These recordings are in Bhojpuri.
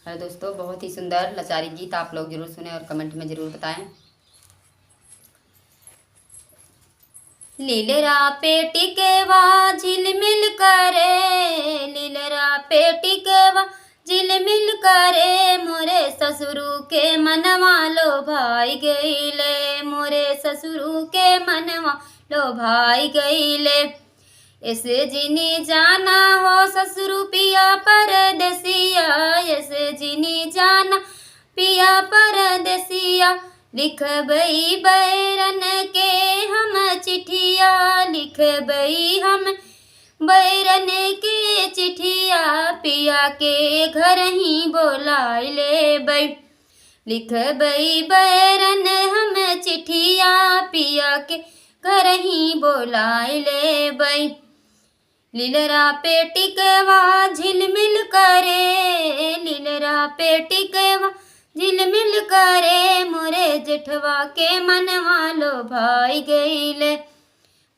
हेलो दोस्तों, बहुत ही सुंदर लाचारी गीत आप लोग जरूर सुने और कमेंट में ज़रूर बताएं। लीलरा पे टिकेवा झिलमिल करे, लीलरा पे टिकेवा झिलमिल करे, मोरे ससुरु के मनवा लो भाई गईले, मोरे ससुरु के मनवा लो भाई गईले। ऐसे जिनी जाना हो ससुरु पिया परदेसिया, ऐसे जिनी जाना पिया परदेसिया, लिख बई बैरन के हम चिट्ठिया, लिख बई हम बैरन के चिट्ठिया, पिया के घर ही बोलाई ले बई, लिख बई बैरन हम चिट्ठिया, पिया के घर ही बोलाई ले बई। लीलरा पे टिकवा झिलमिल करे, लीलरा पे टिकवा झिलमिल करे, मोरे जेठवा के मनवा लो भाई गईले,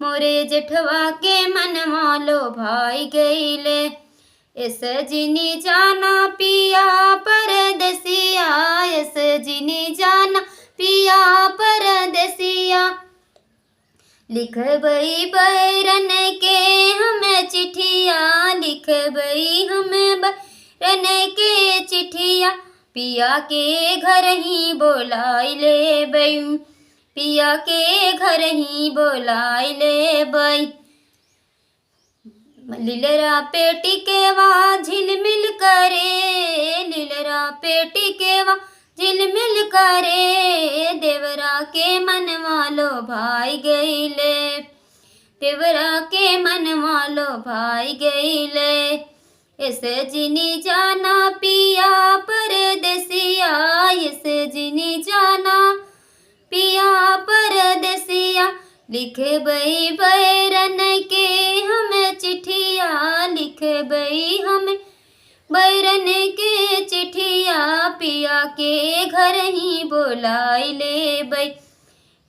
मोरे जेठवा के मनवा लो भाई गईले। इस जिनी जाना पिया परदेसिया, इस जिनी जाना पिया परदेसिया, लिख बई बैरन के हमें चिट्ठिया, लिख बई हमें बैरन के चिट्ठिया, पिया के घर ही बोलाई ले बई, पिया के घर ही बोलाई ले बई। लीलरा पे टिकेवा झिलमिल करे, लीलरा पे टिकेवा झिलमिल करे, देवरा के मनवा लो भाई गईले, देवरा के मनवा लो भाई गईले। ऐसे जिनी जाना पिया परदेसिया, ऐसे जिनी जाना पिया परदेसिया, लिख बई बैरन के हमें चिट्ठिया, लिख बई हमें बैरन के चिट्ठिया, पिया के घर ही बोलाई ले बई,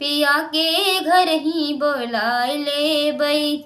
पिया के घर ही बोलाई ले बई।